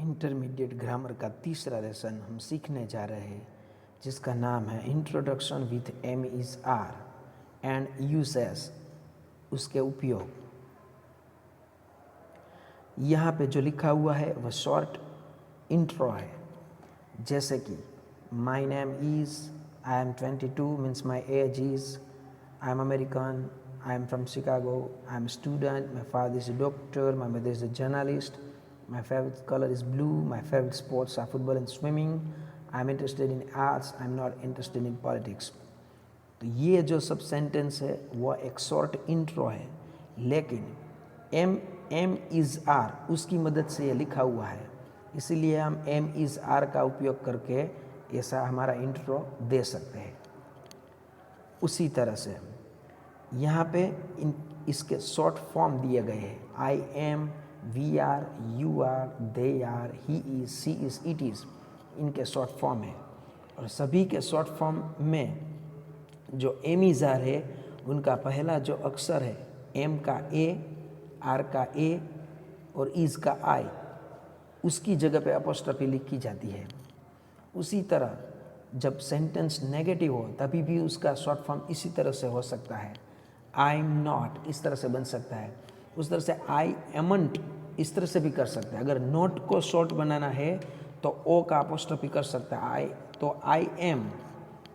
Intermediate grammar का तीसरा lesson हम सीखने जा रहे हैं, जिसका नाम है introduction with am is are and uses, उसके उपयोग। यहाँ पे जो लिखा हुआ है वह शॉर्ट इंट्रो है, जैसे कि my name is, I am 22 means my age is, I am American, I am from Chicago, I am a student, my father is a doctor, my mother is a journalist, my favorite color is blue, my favorite sports are football and swimming, I am interested in arts, I am not interested in politics। तो ये जो सब sentence है वह एक short intro है, लेकिन M is are उसकी मदद से ये लिखा हुआ है, इसीलिए हम एम इज़ आर का उपयोग करके ऐसा हमारा इंट्रो दे सकते हैं। उसी तरह से यहाँ पे इसके शॉर्ट फॉर्म दिए गए हैं, I am, we are, you are, they are, he is, she is, it is, इनके शॉर्ट फॉर्म है। और सभी के शॉर्ट फॉर्म में जो एम इज़ आर है उनका पहला जो अक्षर है एम का ए, आर का ए और इज़ का आई, उसकी जगह पे अपॉस्ट्रोफी लिखी जाती है। उसी तरह जब सेंटेंस नेगेटिव हो तभी भी उसका शॉर्ट फॉर्म इसी तरह से हो सकता है, आई एम नॉट इस तरह से बन सकता है, उस तरह से आई एमंट इस तरह से भी कर सकते हैं। अगर नॉट को शॉर्ट बनाना है तो ओ का अपॉस्ट्रोफी कर सकता है, आई एम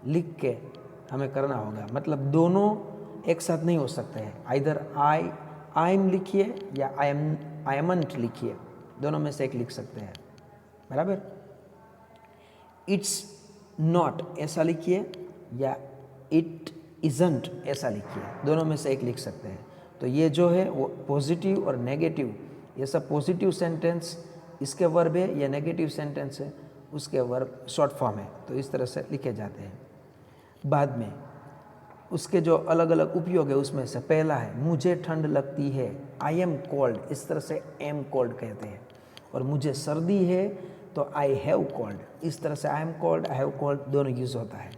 लिख के हमें करना होगा, मतलब दोनों एक साथ नहीं हो सकते हैं। आइदर आई एम लिखिए या आई एमंट लिखिए, दोनों में से एक लिख सकते हैं, बराबर। इट्स नॉट ऐसा लिखिए या इट इज़ंट ऐसा लिखिए, दोनों में से एक लिख सकते हैं। तो ये जो है वो पॉजिटिव और नेगेटिव, ये सब पॉजिटिव सेंटेंस इसके वर्ब है, या नेगेटिव सेंटेंस है उसके वर्ब शॉर्ट फॉर्म है, तो इस तरह से लिखे जाते हैं। बाद में उसके जो अलग अलग उपयोग है उसमें से पहला है मुझे ठंड लगती है, आई एम कोल्ड, इस तरह से एम कोल्ड कहते हैं। और मुझे सर्दी है तो आई हैव कोल्ड, इस तरह से I am cold, I have cold दोनों यूज़ होता है।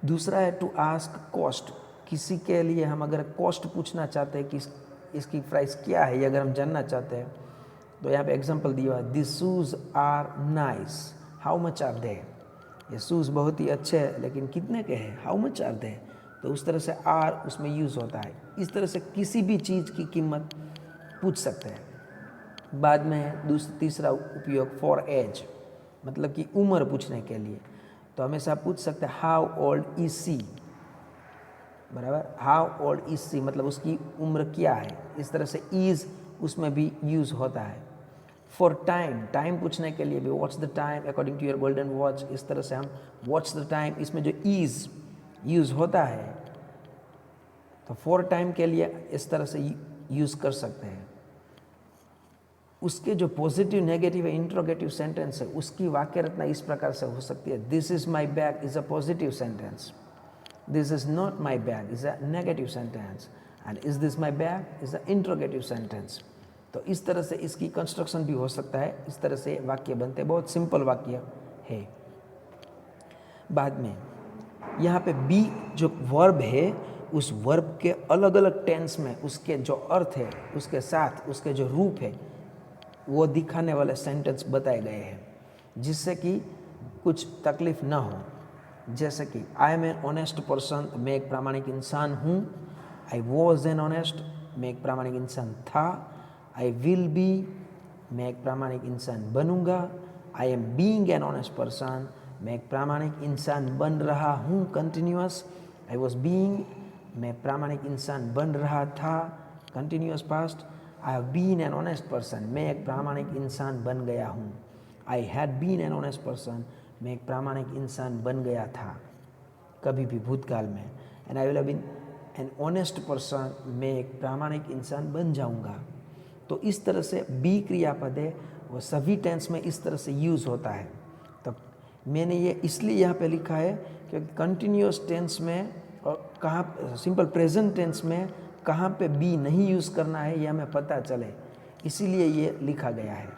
दूसरा है टू आस्क कॉस्ट, किसी के लिए हम अगर कॉस्ट पूछना चाहते हैं कि इसकी प्राइस क्या है, ये अगर हम जानना चाहते हैं तो यहाँ पे एग्जांपल दिया है, this shoes are nice, how much are they, ये शूज़ बहुत ही अच्छे हैं लेकिन कितने के हैं, हाउ मच आर दे, तो उस तरह से आर उसमें यूज़ होता है। इस तरह से किसी भी चीज़ की कीमत पूछ सकते हैं। बाद में है तीसरा उपयोग फॉर एज, मतलब कि उम्र पूछने के लिए, तो हमेशा पूछ सकते हैं हाउ ओल्ड इज सी, बराबर, हाउ ओल्ड इज सी मतलब उसकी उम्र क्या है, इस तरह से इज़ उसमें भी यूज़ होता है। फॉर टाइम, टाइम पूछने के लिए भी what's the time according to your golden watch, इस तरह से हम व्हाट्स द टाइम, इसमें जो इज़ यूज़ होता है तो फॉर टाइम के लिए इस तरह से यूज़ कर सकते हैं। उसके जो पॉजिटिव नेगेटिव इंट्रोगेटिव सेंटेंस है उसकी वाक्य रचना इस प्रकार से हो सकती है, this is my bag is a positive sentence, this is not my bag is a negative sentence, and is this my bag is a interrogative sentence. तो इस तरह से इसकी कंस्ट्रक्शन भी हो सकता है, इस तरह से वाक्य बनते हैं, बहुत सिंपल वाक्य है। बाद में यहाँ पे बी जो वर्ब है उस वर्ब के अलग अलग टेंस में उसके जो अर्थ है उसके साथ उसके जो रूप है वो दिखाने वाले सेंटेंस बताए गए हैं, जिससे कि कुछ तकलीफ ना हो। जैसे कि I am N honest person, मैं एक प्रामाणिक इंसान हूँ, आई वॉज एन ऑनेस्ट, मैं एक प्रामाणिक इंसान था, आई विल बी, मैं एक प्रामाणिक इंसान बनूंगा, I am being an honest person, मैं एक प्रामाणिक इंसान बन रहा हूँ, कंटिन्यूअस, आई वॉज बीइंग, मैं प्रामाणिक इंसान बन रहा था, continuous past, I have been an honest person, मैं एक प्रामाणिक इंसान बन गया हूँ, I had been an honest person, मैं एक प्रामाणिक इंसान बन गया था कभी भी भूतकाल में, and I will have been an honest person, मैं एक प्रामाणिक इंसान बन जाऊँगा। तो इस तरह से बी क्रियापद है वो सभी टेंस में इस तरह से यूज़ होता है। तो मैंने ये इसलिए यहाँ पे लिखा है क्योंकि कंटिन्यूअस टेंस में और कहाँ सिंपल प्रेजेंट टेंस में कहाँ पे बी नहीं यूज़ करना है ये हमें पता चले, इसीलिए ये लिखा गया है।